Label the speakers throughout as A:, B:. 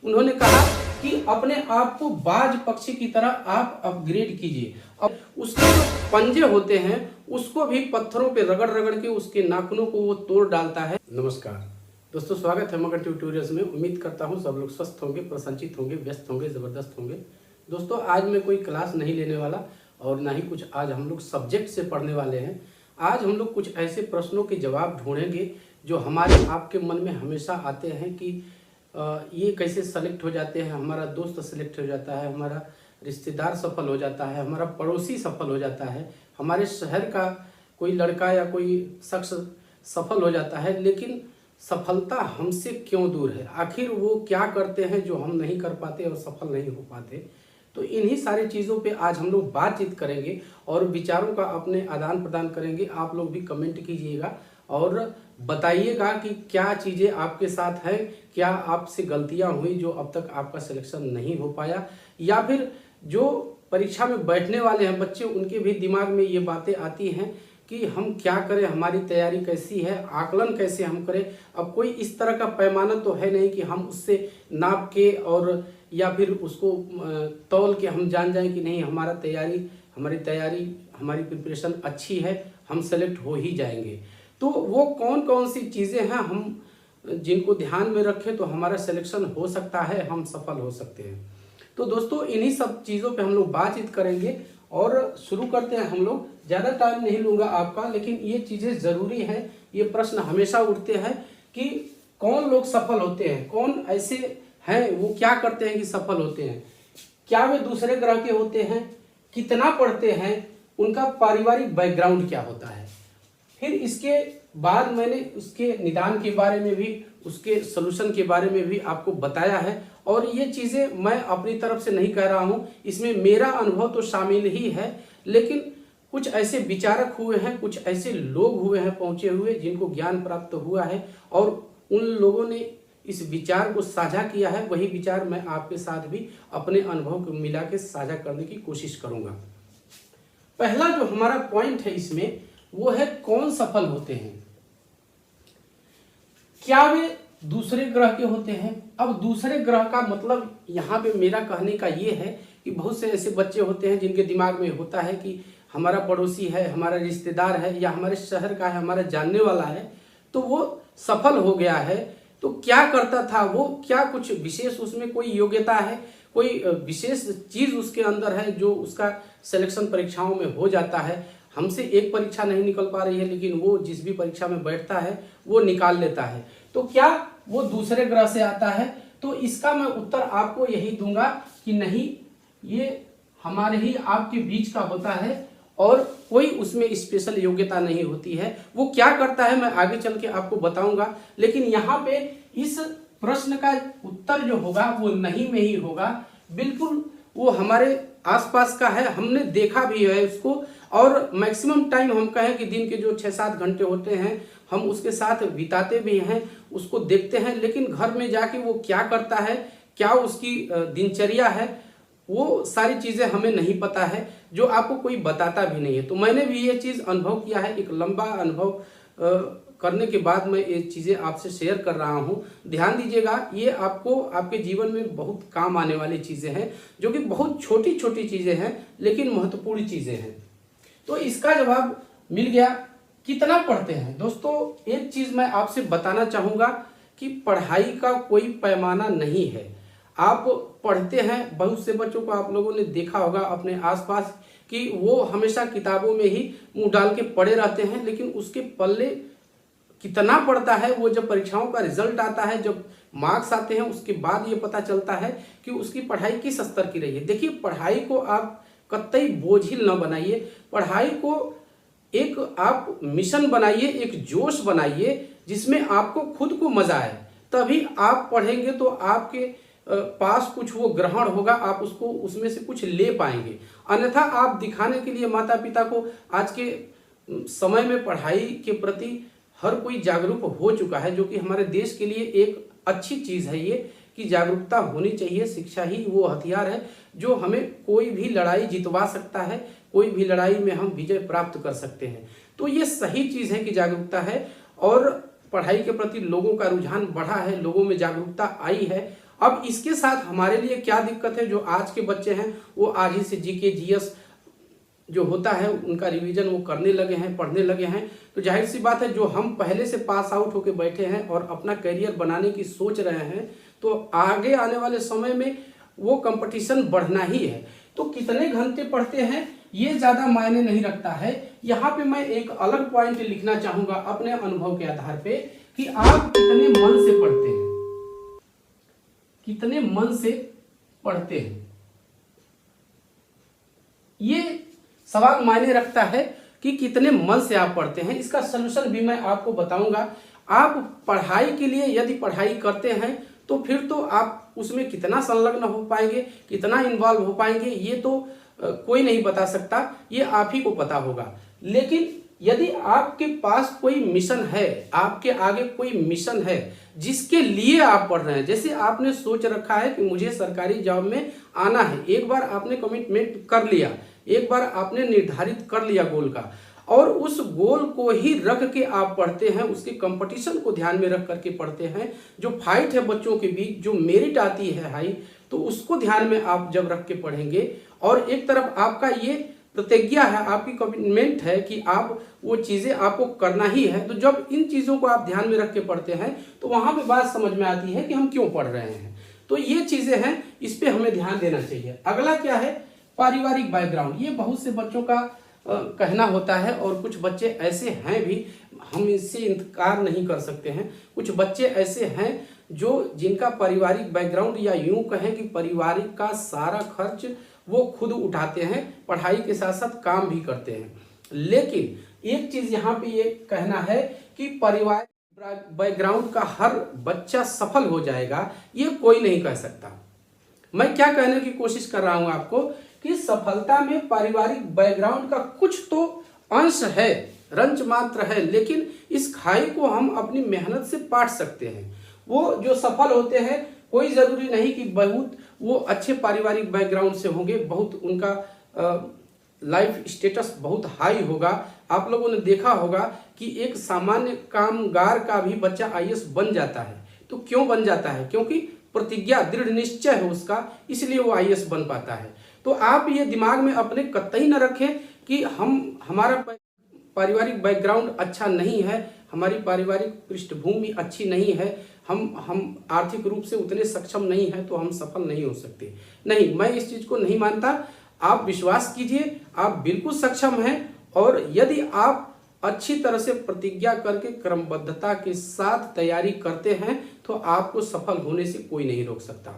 A: उन्होंने कहा कि अपने आप को बाज पक्षी की तरह आप अपग्रेड कीजिए। अब उसके जो पंजे होते हैं उसको भी पत्थरों पे रगड़ रगड़ के उसके नाखूनों को वो तोड़ डालता है। नमस्कार दोस्तों, स्वागत है मगन ट्यूटोरियल्स में। उम्मीद करता हूँ सब लोग स्वस्थ होंगे, प्रसन्नचित होंगे, व्यस्त होंगे, ज़बरदस्त होंगे। दोस्तों, आज मैं कोई क्लास नहीं लेने वाला और ना ही कुछ आज हम लोग सब्जेक्ट से पढ़ने वाले हैं। आज हम लोग कुछ ऐसे प्रश्नों के जवाब ढूंढेंगे जो हमारे आपके मन में हमेशा आते हैं कि ये कैसे सेलेक्ट हो जाते हैं। हमारा दोस्त सेलेक्ट हो जाता है, हमारा रिश्तेदार सफल हो जाता है, हमारा पड़ोसी सफल हो जाता है, हमारे शहर का कोई लड़का या कोई शख्स सफल हो जाता है, लेकिन सफलता हमसे क्यों दूर है? आखिर वो क्या करते हैं जो हम नहीं कर पाते और सफल नहीं हो पाते? तो इन्हीं सारी चीज़ों पे आज हम लोग बातचीत करेंगे और विचारों का अपने आदान प्रदान करेंगे। आप लोग भी कमेंट कीजिएगा और बताइएगा कि क्या चीज़ें आपके साथ हैं, क्या आपसे गलतियां हुई जो अब तक आपका सिलेक्शन नहीं हो पाया, या फिर जो परीक्षा में बैठने वाले हैं बच्चे उनके भी दिमाग में ये बातें आती हैं कि हम क्या करें, हमारी तैयारी कैसी है, आकलन कैसे हम करें। अब कोई इस तरह का पैमाना तो है नहीं कि हम उससे नाप के और या फिर उसको तौल के हम जान जाएं कि नहीं हमारी तैयारी हमारी प्रिपरेशन अच्छी है, हम सेलेक्ट हो ही जाएंगे। तो वो कौन कौन सी चीज़ें हैं हम जिनको ध्यान में रखें तो हमारा सिलेक्शन हो सकता है, हम सफल हो सकते हैं। तो दोस्तों, इन्हीं सब चीज़ों पे हम लोग बातचीत करेंगे और शुरू करते हैं हम लोग। ज़्यादा टाइम नहीं लूँगा आपका, लेकिन ये चीज़ें ज़रूरी हैं। ये प्रश्न हमेशा उठते हैं कि कौन लोग सफल होते हैं, कौन ऐसे हैं, वो क्या करते हैं कि सफल होते हैं, क्या वे दूसरे ग्रह के होते हैं, कितना पढ़ते हैं, उनका पारिवारिक बैकग्राउंड क्या होता है। फिर इसके बाद मैंने उसके निदान के बारे में भी, उसके सलूशन के बारे में भी आपको बताया है। और ये चीज़ें मैं अपनी तरफ से नहीं कह रहा हूँ, इसमें मेरा अनुभव तो शामिल ही है, लेकिन कुछ ऐसे विचारक हुए हैं, कुछ ऐसे लोग हुए हैं पहुँचे हुए जिनको ज्ञान प्राप्त हुआ है और उन लोगों ने इस विचार को साझा किया है। वही विचार मैं आपके साथ भी अपने अनुभव को मिला के साझा करने की कोशिश करूँगा। पहला जो हमारा पॉइंट है इसमें वो है कौन सफल होते हैं, क्या वे दूसरे ग्रह के होते हैं। अब दूसरे ग्रह का मतलब यहाँ पे मेरा कहने का ये है कि बहुत से ऐसे बच्चे होते हैं जिनके दिमाग में होता है कि हमारा पड़ोसी है, हमारा रिश्तेदार है, या हमारे शहर का है, हमारा जानने वाला है, तो वो सफल हो गया है। तो क्या करता था वो, क्या कुछ विशेष उसमें कोई योग्यता है, कोई विशेष चीज़ उसके अंदर है जो उसका सिलेक्शन परीक्षाओं में हो जाता है। हमसे एक परीक्षा नहीं निकल पा रही है, लेकिन वो जिस भी परीक्षा में बैठता है वो निकाल लेता है। तो क्या वो दूसरे ग्रह से आता है? तो इसका मैं उत्तर आपको यही दूंगा कि नहीं, ये हमारे ही आपके बीच का होता है और कोई उसमें स्पेशल योग्यता नहीं होती है। वो क्या करता है मैं आगे चल के आपको बताऊंगा, लेकिन यहाँ पे इस प्रश्न का उत्तर जो होगा वो नहीं में ही होगा। बिल्कुल वो हमारे आसपास का है, हमने देखा भी है उसको, और मैक्सिमम टाइम हम कहें कि दिन के जो 6-7 घंटे होते हैं हम उसके साथ बिताते भी हैं, उसको देखते हैं, लेकिन घर में जाके वो क्या करता है, क्या उसकी दिनचर्या है, वो सारी चीज़ें हमें नहीं पता है, जो आपको कोई बताता भी नहीं है। तो मैंने भी ये चीज़ अनुभव किया है, एक लंबा अनुभव करने के बाद मैं ये चीज़ें आपसे शेयर कर रहा हूँ। ध्यान दीजिएगा, ये आपको आपके जीवन में बहुत काम आने वाली चीज़ें हैं, जो कि बहुत छोटी छोटी चीज़ें हैं लेकिन महत्वपूर्ण चीज़ें हैं। तो इसका जवाब मिल गया। कितना पढ़ते हैं? दोस्तों, एक चीज़ मैं आपसे बताना चाहूँगा कि पढ़ाई का कोई पैमाना नहीं है। आप पढ़ते हैं, बहुत से बच्चों को आप लोगों ने देखा होगा अपने आसपास कि वो हमेशा किताबों में ही मुंह डाल के पढ़े रहते हैं, लेकिन उसके पल्ले कितना पढ़ता है वो जब परीक्षाओं का रिजल्ट आता है, जब मार्क्स आते हैं, उसके बाद ये पता चलता है कि उसकी पढ़ाई किस स्तर की रही है। देखिए, पढ़ाई को आप कतई बोझिल न बनाइए, पढ़ाई को एक आप मिशन बनाइए, एक जोश बनाइए जिसमें आपको खुद को मजा आए। तभी आप पढ़ेंगे तो आपके पास कुछ वो ग्रहण होगा, आप उसको उसमें से कुछ ले पाएंगे। अन्यथा आप दिखाने के लिए माता पिता को, आज के समय में पढ़ाई के प्रति हर कोई जागरूक हो चुका है, जो कि हमारे देश के लिए एक अच्छी चीज़ है ये कि जागरूकता होनी चाहिए। शिक्षा ही वो हथियार है जो हमें कोई भी लड़ाई जितवा सकता है, कोई भी लड़ाई में हम विजय प्राप्त कर सकते हैं। तो ये सही चीज़ है कि जागरूकता है और पढ़ाई के प्रति लोगों का रुझान बढ़ा है, लोगों में जागरूकता आई है अब इसके साथ हमारे लिए क्या दिक्कत है, जो आज के बच्चे हैं वो आज ही से जीके जीएस जो होता है उनका रिवीजन वो करने लगे हैं, पढ़ने लगे हैं। तो जाहिर सी बात है, जो हम पहले से पास आउट होके बैठे हैं और अपना करियर बनाने की सोच रहे हैं, तो आगे आने वाले समय में वो कंपटीशन बढ़ना ही है। तो कितने घंटे पढ़ते हैं ये ज़्यादा मायने नहीं रखता है। यहाँ पे मैं एक अलग पॉइंट लिखना चाहूँगा अपने अनुभव के आधार पे कि आप कितने मन से पढ़ते हैं, कितने मन से पढ़ते हैं। ये सवाल मायने रखता है कि कितने मन से आप पढ़ते हैं। इसका सलूशन भी मैं आपको बताऊंगा। आप पढ़ाई के लिए यदि पढ़ाई करते हैं तो फिर तो आप उसमें कितना संलग्न हो पाएंगे, कितना इन्वॉल्व हो पाएंगे, ये तो कोई नहीं बता सकता, ये आप ही को पता होगा। लेकिन यदि आपके पास कोई मिशन है, आपके आगे कोई मिशन है जिसके लिए आप पढ़ रहे हैं, जैसे आपने सोच रखा है कि मुझे सरकारी जॉब में आना है, एक बार आपने कमिटमेंट कर लिया, एक बार आपने निर्धारित कर लिया गोल का, और उस गोल को ही रख के आप पढ़ते हैं, उसके कंपटीशन को ध्यान में रख करके पढ़ते हैं, जो फाइट है बच्चों के बीच, जो मेरिट आती है हाई, तो उसको ध्यान में आप जब रख के पढ़ेंगे, और एक तरफ आपका ये प्रतिज्ञा है, आपकी कमिटमेंट है कि आप वो चीज़ें आपको करना ही है, तो जब इन चीज़ों को आप ध्यान में रख के पढ़ते हैं तो वहाँ पे बात समझ में आती है कि हम क्यों पढ़ रहे हैं। तो ये चीज़ें हैं, इस पे हमें ध्यान देना चाहिए। अगला क्या है, पारिवारिक बैकग्राउंड। ये बहुत से बच्चों का कहना होता है, और कुछ बच्चे ऐसे हैं भी, हम इससे इनकार नहीं कर सकते हैं, कुछ बच्चे ऐसे हैं जो जिनका पारिवारिक बैकग्राउंड, या यूं कहें कि पारिवारिक का सारा खर्च वो खुद उठाते हैं, पढ़ाई के साथ साथ काम भी करते हैं। लेकिन एक चीज यहाँ पे ये कहना है कि पारिवारिक बैकग्राउंड का हर बच्चा सफल हो जाएगा, ये कोई नहीं कह सकता। मैं क्या कहने की कोशिश कर रहा हूं आपको कि सफलता में पारिवारिक बैकग्राउंड का कुछ तो अंश है, रंच मात्र है, लेकिन इस खाई को हम अपनी मेहनत से पाट सकते हैं। वो जो सफल होते हैं, कोई जरूरी नहीं कि बहुत वो अच्छे पारिवारिक बैकग्राउंड से होंगे, बहुत उनका लाइफ स्टेटस बहुत हाई होगा। आप लोगों ने देखा होगा कि एक सामान्य कामगार का भी बच्चा आईएएस बन जाता है। तो क्यों बन जाता है? क्योंकि प्रतिज्ञा, दृढ़ निश्चय है उसका, इसलिए वो आईएएस बन पाता है। तो आप ये दिमाग में अपने कतई न रखें कि हमारा पारिवारिक बैकग्राउंड अच्छा नहीं है, हमारी पारिवारिक पृष्ठभूमि अच्छी नहीं है, हम आर्थिक रूप से उतने सक्षम नहीं है, तो हम सफल नहीं हो सकते। नहीं, मैं इस चीज को नहीं मानता। आप विश्वास कीजिए, आप बिल्कुल सक्षम हैं, और यदि आप अच्छी तरह से प्रतिज्ञा करके क्रमबद्धता के साथ तैयारी करते हैं तो आपको सफल होने से कोई नहीं रोक सकता।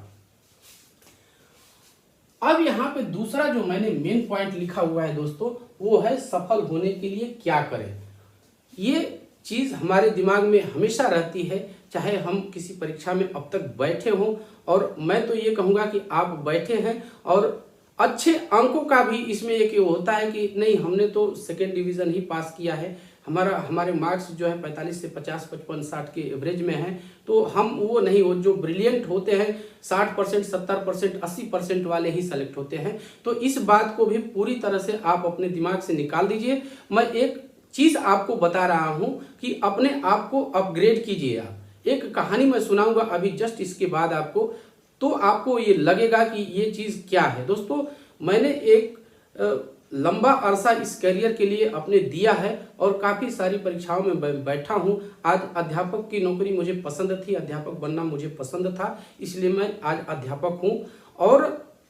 A: अब यहाँ पे दूसरा जो मैंने मेन पॉइंट लिखा हुआ है दोस्तों, वो है सफल होने के लिए क्या करें। ये चीज हमारे दिमाग में हमेशा रहती है, चाहे हम किसी परीक्षा में अब तक बैठे हों, और मैं तो ये कहूँगा कि आप बैठे हैं और अच्छे अंकों का भी इसमें एक होता है कि नहीं, हमने तो सेकेंड डिवीज़न ही पास किया है, हमारे मार्क्स जो है 45 से 50, 55, 60 के एवरेज में हैं, तो हम वो नहीं हो, जो ब्रिलियंट होते हैं 60%, 70%, 80% वाले ही सेलेक्ट होते हैं। तो इस बात को भी पूरी तरह से आप अपने दिमाग से निकाल दीजिए। मैं एक चीज़ आपको बता रहा हूँ कि अपने आप को अपग्रेड कीजिए। आप एक कहानी मैं सुनाऊंगा अभी जस्ट इसके बाद आपको, तो आपको ये लगेगा कि ये चीज़ क्या है। दोस्तों, मैंने एक लंबा अरसा इस करियर के लिए अपने दिया है और काफ़ी सारी परीक्षाओं में बैठा हूँ। आज अध्यापक की नौकरी मुझे पसंद थी, अध्यापक बनना मुझे पसंद था, इसलिए मैं आज अध्यापक हूँ। और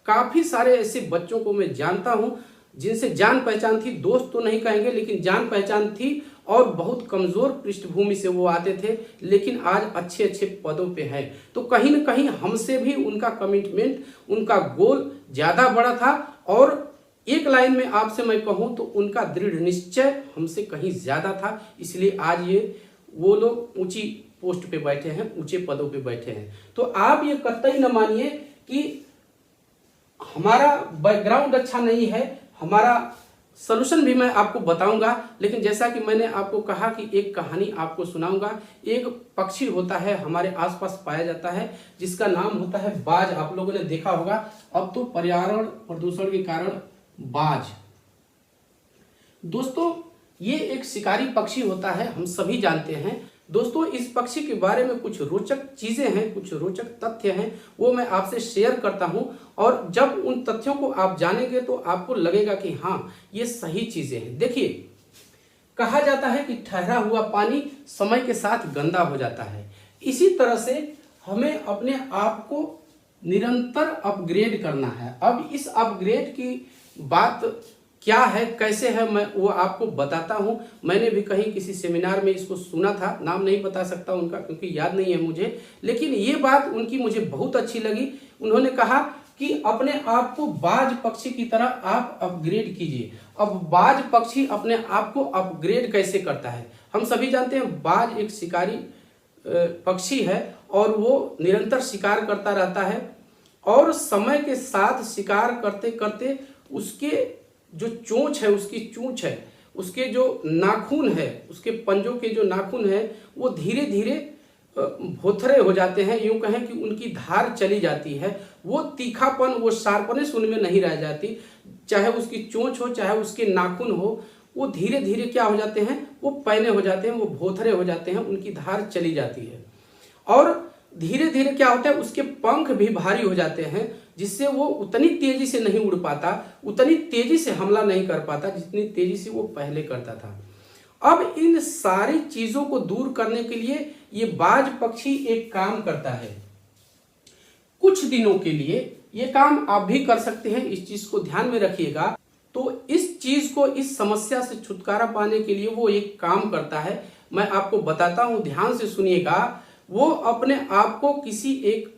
A: काफ़ी सारे ऐसे बच्चों को मैं जानता हूँ जिनसे जान पहचान थी, दोस्त तो नहीं कहेंगे लेकिन जान पहचान थी, और बहुत कमज़ोर पृष्ठभूमि से वो आते थे, लेकिन आज अच्छे अच्छे पदों पे हैं। तो कहीं न कहीं हमसे भी उनका कमिटमेंट, उनका गोल ज़्यादा बड़ा था, और एक लाइन में आपसे मैं कहूँ तो उनका दृढ़ निश्चय हमसे कहीं ज़्यादा था, इसलिए आज ये वो लोग ऊंची पोस्ट पे बैठे हैं, ऊंचे पदों पे बैठे हैं। तो आप ये कतई न मानिए कि हमारा बैकग्राउंड अच्छा नहीं है, हमारा सलूशन भी मैं आपको बताऊंगा। लेकिन जैसा कि मैंने आपको कहा कि एक कहानी आपको सुनाऊंगा। एक पक्षी होता है, हमारे आसपास पाया जाता है, जिसका नाम होता है बाज। आप लोगों ने देखा होगा, अब तो पर्यावरण प्रदूषण के कारण बाज। दोस्तों, ये एक शिकारी पक्षी होता है, हम सभी जानते हैं, दोस्तों इस पक्षी के बारे में कुछ रोचक चीजें हैं, कुछ रोचक तथ्य हैं, वो मैं आपसे शेयर करता हूं। और जब उन तथ्यों को आप जानेंगे तो आपको लगेगा कि हाँ ये सही चीजें हैं। देखिए, कहा जाता है कि ठहरा हुआ पानी समय के साथ गंदा हो जाता है। इसी तरह से हमें अपने आप को निरंतर अपग्रेड करना है। अब इस अपग्रेड की बात क्या है, कैसे है, मैं वो आपको बताता हूं। मैंने भी कहीं किसी सेमिनार में इसको सुना था, नाम नहीं बता सकता उनका क्योंकि याद नहीं है मुझे, लेकिन ये बात उनकी मुझे बहुत अच्छी लगी। उन्होंने कहा कि अपने आप को बाज पक्षी की तरह आप अपग्रेड कीजिए। अब बाज पक्षी अपने आप को अपग्रेड कैसे करता है? हम सभी जानते हैं बाज एक शिकारी पक्षी है और वो निरंतर शिकार करता रहता है और समय के साथ शिकार करते करते उसके जो चोंच है, उसकी चोंच है, उसके जो नाखून है, उसके पंजों के जो नाखून है वो धीरे धीरे भोथरे हो जाते हैं। यूं कहें कि उनकी धार चली जाती है, वो तीखापन, वो शार्पनेस उनमें नहीं रह जाती। चाहे उसकी चोंच हो, चाहे उसके नाखून हो, वो धीरे धीरे क्या हो जाते हैं, वो पैने हो जाते हैं, वो भोथरे हो जाते हैं, उनकी धार चली जाती है। और धीरे धीरे क्या होता है, उसके पंख भी भारी हो जाते हैं, जिससे वो उतनी तेजी से नहीं उड़ पाता, उतनी तेजी से हमला नहीं कर पाता जितनी तेजी से वो पहले करता था। अब इन सारी चीजों को दूर करने के लिए ये बाज पक्षी एक काम करता है। कुछ दिनों के लिए ये काम आप भी कर सकते हैं, इस चीज को ध्यान में रखिएगा। तो इस चीज को, इस समस्या से छुटकारा पाने के लिए वो एक काम करता है, मैं आपको बताता हूं, ध्यान से सुनिएगा। वो अपने आप को किसी एक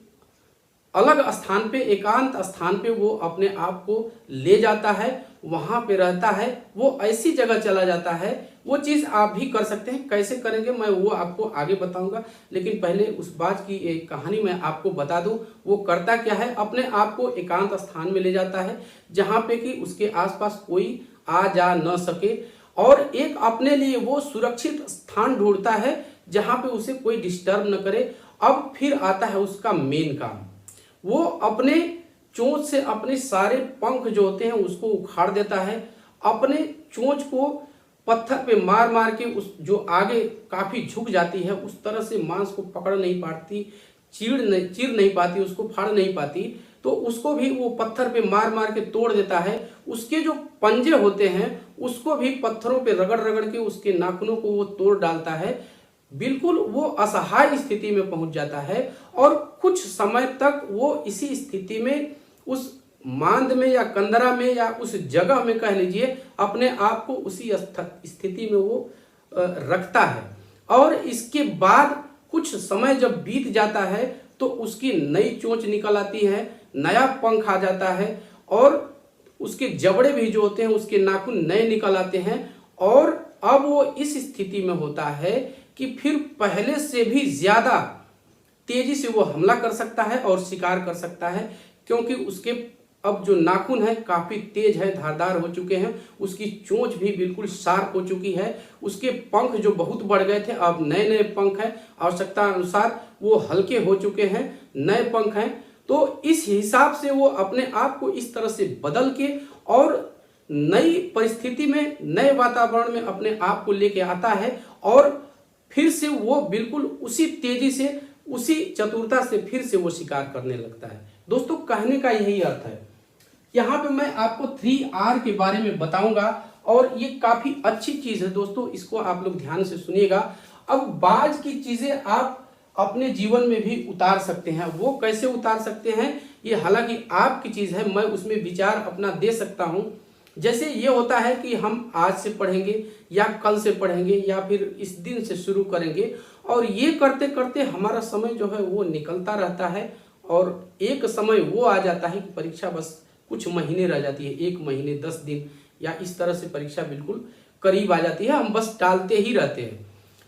A: अलग स्थान पे, एकांत स्थान पे वो अपने आप को ले जाता है, वहां पे रहता है, वो ऐसी जगह चला जाता है। वो चीज आप भी कर सकते हैं, कैसे करेंगे मैं वो आपको आगे बताऊंगा, लेकिन पहले उस बाज की एक कहानी मैं आपको बता दूं। वो करता क्या है, अपने आप को एकांत स्थान में ले जाता है जहां पे कि उसके आसपास कोई आ जा न सके, और एक अपने लिए वो सुरक्षित स्थान ढूंढता है जहां पे उसे कोई डिस्टर्ब न करे। अब फिर आता है उसका मेन काम, वो अपने चोंच से अपने सारे पंख जो होते हैं उसको उखाड़ देता है। अपने चोंच को पत्थर पे मार मार के उस जो आगे काफी झुक जाती है उस तरह से मांस को पकड़ नहीं पाती, चीर नहीं पाती, उसको फाड़ नहीं पाती, तो उसको भी वो पत्थर पे मार मार के तोड़ देता है। उसके जो पंजे होते हैं उसको भी पत्थरों पे रगड़ रगड़ के उसके नाखूनों को वो तोड़ डालता है। बिल्कुल वो असहाय स्थिति में पहुंच जाता है और कुछ समय तक वो इसी स्थिति में, उस मांद में या कंदरा में या उस जगह में कह लीजिए, अपने आप को उसी स्थिति में वो रखता है। और इसके बाद कुछ समय जब बीत जाता है तो उसकी नई चोंच निकल आती है, नया पंख आ जाता है और उसके जबड़े भी जो होते हैं, उसके नाखून नए निकल आते हैं। और अब वो इस स्थिति में होता है कि फिर पहले से भी ज्यादा तेजी से वो हमला कर सकता है और शिकार कर सकता है, क्योंकि उसके अब जो नाखून है काफी तेज है, धारदार हो चुके हैं, उसकी चोंच भी बिल्कुल शार्प हो चुकी है, उसके पंख जो बहुत बढ़ गए थे अब नए नए पंख हैं, आवश्यकता अनुसार वो हल्के हो चुके हैं, नए पंख हैं। तो इस हिसाब से वो अपने आप को इस तरह से बदल के और नई परिस्थिति में, नए वातावरण में अपने आप को लेके आता है और फिर से वो बिल्कुल उसी तेजी से, उसी चतुरता से फिर से वो शिकार करने लगता है। दोस्तों कहने का यही अर्थ है। यहाँ पे मैं आपको 3R के बारे में बताऊंगा और ये काफी अच्छी चीज है दोस्तों, इसको आप लोग ध्यान से सुनिएगा। अब बाज की चीजें आप अपने जीवन में भी उतार सकते हैं। वो कैसे उतार सकते हैं, ये हालांकि आपकी चीज है, मैं उसमें विचार अपना दे सकता हूं। जैसे ये होता है कि हम आज से पढ़ेंगे या कल से पढ़ेंगे या फिर इस दिन से शुरू करेंगे, और ये करते करते हमारा समय जो है वो निकलता रहता है और एक समय वो आ जाता है कि परीक्षा बस कुछ महीने रह जाती है, 1 महीने 10 दिन या इस तरह से परीक्षा बिल्कुल करीब आ जाती है, हम बस टालते ही रहते हैं।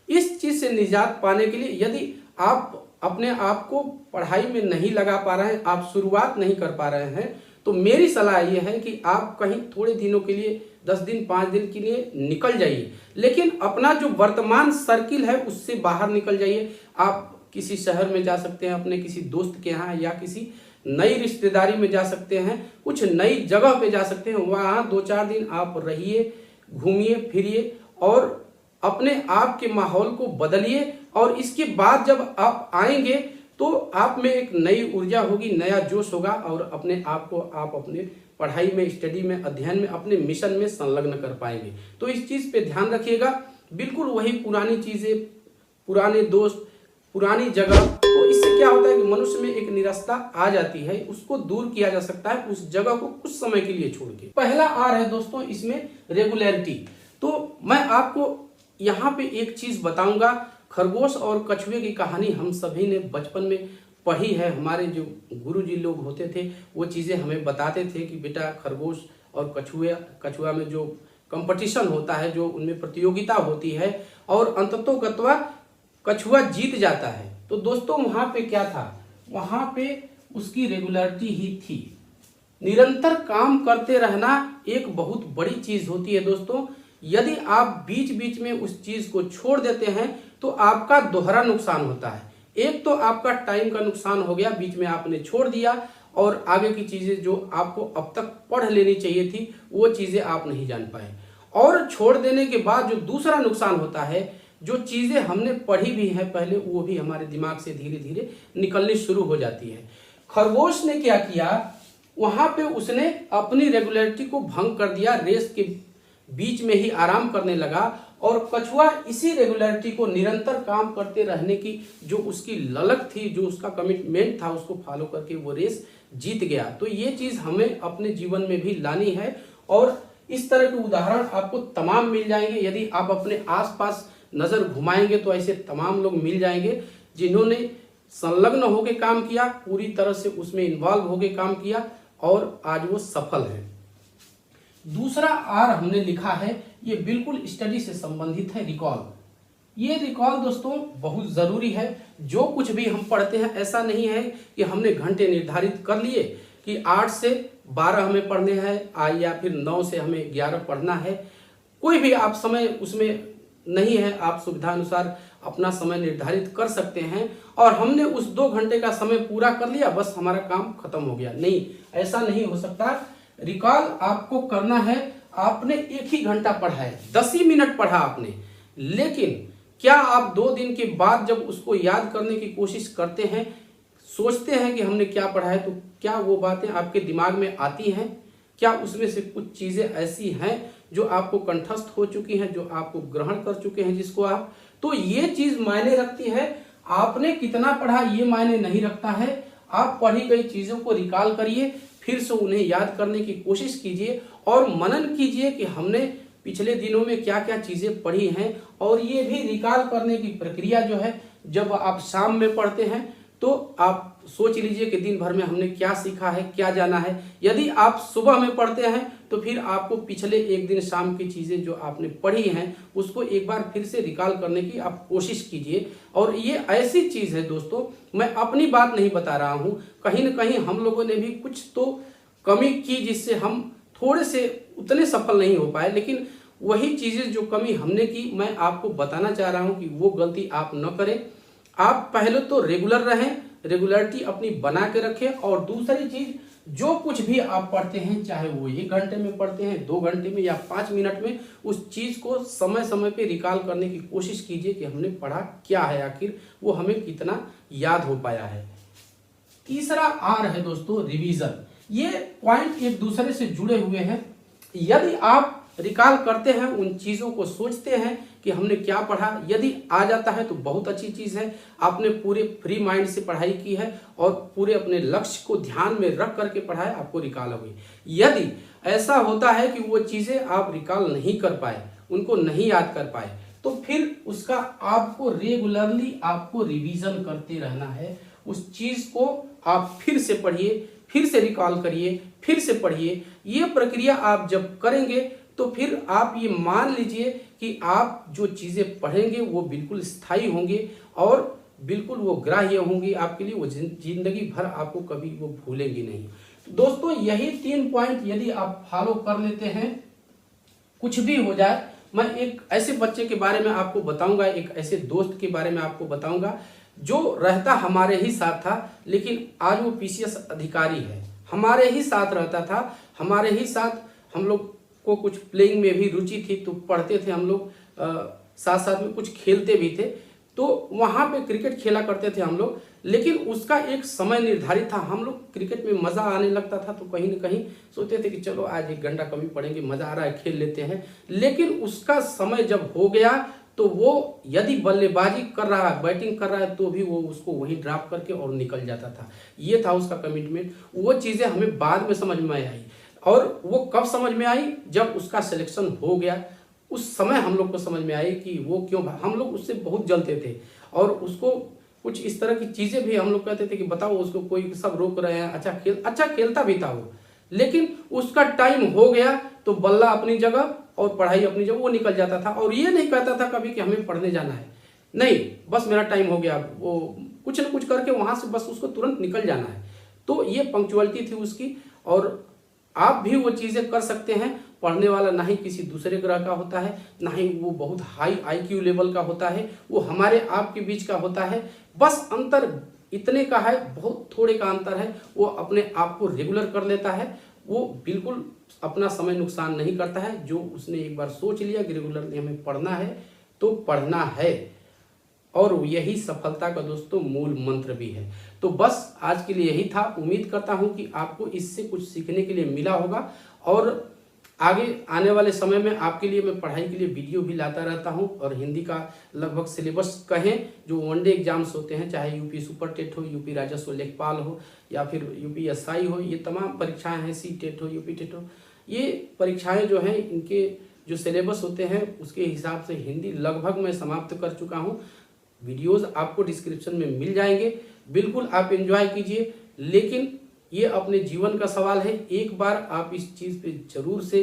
A: इस चीज से निजात पाने के लिए यदि आप अपने आप को पढ़ाई में नहीं लगा पा रहे हैं, आप शुरुआत नहीं कर पा रहे हैं, तो मेरी सलाह यह है कि आप कहीं थोड़े दिनों के लिए, 10 दिन 5 दिन के लिए निकल जाइए, लेकिन अपना जो वर्तमान सर्किल है उससे बाहर निकल जाइए। आप किसी शहर में जा सकते हैं, अपने किसी दोस्त के यहाँ, या किसी नई रिश्तेदारी में जा सकते हैं, कुछ नई जगह पे जा सकते हैं, वहाँ 2-4 दिन आप रहिए, घूमिए फिरिए और अपने आप के माहौल को बदलिए और इसके बाद जब आप आएंगे तो आप में एक नई ऊर्जा होगी, नया जोश होगा और अपने आप को आप अपने पढ़ाई में, स्टडी में, अध्ययन में, अपने मिशन में संलग्न कर पाएंगे। तो इस चीज़ पे ध्यान रखिएगा। बिल्कुल वही पुरानी चीज़ें, पुराने दोस्त, पुरानी जगह, तो इससे क्या होता है कि मनुष्य में एक निराशा आ जाती है, उसको दूर किया जा सकता है उस जगह को कुछ समय के लिए छोड़ के। पहला आर है दोस्तों इसमें रेगुलरिटी। तो मैं आपको यहाँ पे एक चीज़ बताऊंगा। खरगोश और कछुए की कहानी हम सभी ने बचपन में पढ़ी है। हमारे जो गुरुजी लोग होते थे वो चीज़ें हमें बताते थे कि बेटा खरगोश और कछुआ में जो कंपटीशन होता है, जो उनमें प्रतियोगिता होती है और अंततोगत्वा कछुआ जीत जाता है। तो दोस्तों वहाँ पे क्या था, वहाँ पे उसकी रेगुलरिटी ही थी। निरंतर काम करते रहना एक बहुत बड़ी चीज़ होती है दोस्तों। यदि आप बीच बीच में उस चीज़ को छोड़ देते हैं तो आपका दोहरा नुकसान होता है। एक तो आपका टाइम का नुकसान हो गया, बीच में आपने छोड़ दिया और आगे की चीज़ें जो आपको अब तक पढ़ लेनी चाहिए थी वो चीज़ें आप नहीं जान पाए। और छोड़ देने के बाद जो दूसरा नुकसान होता है, जो चीज़ें हमने पढ़ी भी हैं पहले वो भी हमारे दिमाग से धीरे धीरे निकलनी शुरू हो जाती है। खरगोश ने क्या किया, वहाँ पे उसने अपनी रेगुलरिटी को भंग कर दिया, रेस के बीच में ही आराम करने लगा और कछुआ इसी रेगुलरिटी को, निरंतर काम करते रहने की जो उसकी ललक थी, जो उसका कमिटमेंट था, उसको फॉलो करके वो रेस जीत गया। तो ये चीज़ हमें अपने जीवन में भी लानी है और इस तरह के उदाहरण आपको तमाम मिल जाएंगे। यदि आप अपने आसपास नज़र घुमाएंगे तो ऐसे तमाम लोग मिल जाएंगे जिन्होंने संलग्न होकर काम किया, पूरी तरह से उसमें इन्वॉल्व होकर काम किया और आज वो सफल है। दूसरा आर हमने लिखा है, ये बिल्कुल स्टडी से संबंधित है, रिकॉल। ये रिकॉल दोस्तों बहुत ज़रूरी है। जो कुछ भी हम पढ़ते हैं ऐसा नहीं है कि हमने घंटे निर्धारित कर लिए कि 8 से 12 हमें पढ़ने हैं या फिर 9 से हमें 11 पढ़ना है। कोई भी आप समय उसमें नहीं है, आप सुविधानुसार अपना समय निर्धारित कर सकते हैं और हमने उस 2 घंटे का समय पूरा कर लिया, बस हमारा काम खत्म हो गया। नहीं, ऐसा नहीं हो सकता। रिकॉल आपको करना है। आपने 1 ही घंटा पढ़ा है, 10 ही मिनट पढ़ा आपने, लेकिन क्या आप 2 दिन के बाद जब उसको याद करने की कोशिश करते हैं, सोचते हैं कि हमने क्या पढ़ा है, तो क्या वो बातें आपके दिमाग में आती हैं? क्या उसमें से कुछ चीज़ें ऐसी हैं जो आपको कंठस्थ हो चुकी हैं, जो आपको ग्रहण कर चुके हैं जिसको आप, तो ये चीज़ मायने रखती है। आपने कितना पढ़ा ये मायने नहीं रखता है। आप पढ़ी गई चीज़ों को रिकॉल करिए, फिर से उन्हें याद करने की कोशिश कीजिए और मनन कीजिए कि हमने पिछले दिनों में क्या क्या चीज़ें पढ़ी हैं। और ये भी रिकॉल करने की प्रक्रिया जो है, जब आप शाम में पढ़ते हैं तो आप सोच लीजिए कि दिन भर में हमने क्या सीखा है, क्या जाना है। यदि आप सुबह में पढ़ते हैं तो फिर आपको पिछले एक दिन शाम की चीज़ें जो आपने पढ़ी हैं उसको एक बार फिर से रिकॉल करने की आप कोशिश कीजिए। और ये ऐसी चीज़ है दोस्तों, मैं अपनी बात नहीं बता रहा हूँ, कहीं न कहीं हम लोगों ने भी कुछ तो कमी की जिससे हम थोड़े से उतने सफल नहीं हो पाए, लेकिन वही चीज़ें जो कमी हमने की मैं आपको बताना चाह रहा हूँ कि वो गलती आप न करें। आप पहले तो रेगुलर रहें, रेगुलरिटी अपनी बना के रखें और दूसरी चीज़, जो कुछ भी आप पढ़ते हैं, चाहे वो 1 घंटे में पढ़ते हैं, 2 घंटे में या 5 मिनट में, उस चीज़ को समय समय पे रिकॉल करने की कोशिश कीजिए कि हमने पढ़ा क्या है, आखिर वो हमें कितना याद हो पाया है। तीसरा आर है दोस्तों रिवीजन। ये पॉइंट एक दूसरे से जुड़े हुए हैं। यदि आप रिकॉल करते हैं, उन चीज़ों को सोचते हैं कि हमने क्या पढ़ा, यदि आ जाता है तो बहुत अच्छी चीज़ है। आपने पूरे फ्री माइंड से पढ़ाई की है और पूरे अपने लक्ष्य को ध्यान में रख करके पढ़ा है, आपको रिकॉल हो गई। यदि ऐसा होता है कि वो चीज़ें आप रिकॉल नहीं कर पाए, उनको नहीं याद कर पाए, तो फिर उसका आपको रेगुलरली आपको रिवीजन करते रहना है। उस चीज़ को आप फिर से पढ़िए, फिर से रिकॉल करिए, फिर से पढ़िए। ये प्रक्रिया आप जब करेंगे तो फिर आप ये मान लीजिए कि आप जो चीज़ें पढ़ेंगे वो बिल्कुल स्थायी होंगे और बिल्कुल वो ग्राह्य होंगी आपके लिए, वो जिंदगी भर आपको कभी वो भूलेंगी नहीं। तो दोस्तों यही 3 पॉइंट यदि आप फॉलो कर लेते हैं, कुछ भी हो जाए। मैं एक ऐसे बच्चे के बारे में आपको बताऊंगा, एक ऐसे दोस्त के बारे में आपको बताऊंगा जो रहता हमारे ही साथ था, लेकिन आज वो PCS अधिकारी है। हमारे ही साथ रहता था, हमारे ही साथ, हम लोग को कुछ प्लेइंग में भी रुचि थी तो पढ़ते थे हम लोग, साथ साथ में कुछ खेलते भी थे। तो वहाँ पे क्रिकेट खेला करते थे हम लोग, लेकिन उसका एक समय निर्धारित था। हम लोग क्रिकेट में मज़ा आने लगता था तो कहीं न कहीं सोचते थे कि चलो आज 1 घंटा कभी पढ़ेंगे, मज़ा आ रहा है, खेल लेते हैं। लेकिन उसका समय जब हो गया तो वो यदि बल्लेबाजी कर रहा है, बैटिंग कर रहा है, तो भी वो उसको वहीं ड्रॉप करके और निकल जाता था। ये था उसका कमिटमेंट। वो चीज़ें हमें बाद में समझ में आई, और वो कब समझ में आई, जब उसका सिलेक्शन हो गया। उस समय हम लोग को समझ में आई कि वो क्यों, हम लोग उससे बहुत जलते थे और उसको कुछ इस तरह की चीज़ें भी हम लोग कहते थे कि बताओ उसको, कोई सब रोक रहे हैं, अच्छा खेलता भी था वो, लेकिन उसका टाइम हो गया तो बल्ला अपनी जगह और पढ़ाई अपनी जगह, वो निकल जाता था। और ये नहीं कहता था कभी कि हमें पढ़ने जाना है, नहीं, बस मेरा टाइम हो गया, वो कुछ न कुछ करके वहाँ से बस उसको तुरंत निकल जाना है। तो ये पंक्चुअलिटी थी उसकी, और आप भी वो चीज़ें कर सकते हैं। पढ़ने वाला ना ही किसी दूसरे ग्रह का होता है, ना ही वो बहुत हाई IQ लेवल का होता है, वो हमारे आपके बीच का होता है। बस अंतर इतने का है, बहुत थोड़े का अंतर है। वो अपने आप को रेगुलर कर लेता है, वो बिल्कुल अपना समय नुकसान नहीं करता है। जो उसने एक बार सोच लिया कि रेगुलरली हमें पढ़ना है तो पढ़ना है, और यही सफलता का दोस्तों मूल मंत्र भी है। तो बस आज के लिए यही था। उम्मीद करता हूं कि आपको इससे कुछ सीखने के लिए मिला होगा, और आगे आने वाले समय में आपके लिए मैं पढ़ाई के लिए वीडियो भी लाता रहता हूं। और हिंदी का लगभग सिलेबस कहें जो वनडे एग्जाम्स होते हैं, चाहे यूपी सुपर टेट हो, यूपी राजस्व लेखपाल हो, या फिर यूपी SI हो, ये तमाम परीक्षाएं हैं, C टेट हो, यूपी टेट हो, ये परीक्षाएं जो हैं इनके जो सिलेबस होते हैं उसके हिसाब से हिंदी लगभग मैं समाप्त कर चुका हूँ। वीडियोज़ आपको डिस्क्रिप्शन में मिल जाएंगे, बिल्कुल आप एंजॉय कीजिए। लेकिन ये अपने जीवन का सवाल है, एक बार आप इस चीज़ पे ज़रूर से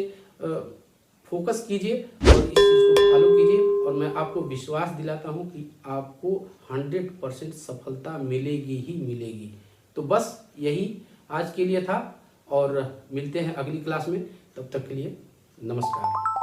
A: फोकस कीजिए और इस चीज़ को फॉलो कीजिए, और मैं आपको विश्वास दिलाता हूँ कि आपको 100% सफलता मिलेगी ही मिलेगी। तो बस यही आज के लिए था, और मिलते हैं अगली क्लास में। तब तक के लिए नमस्कार।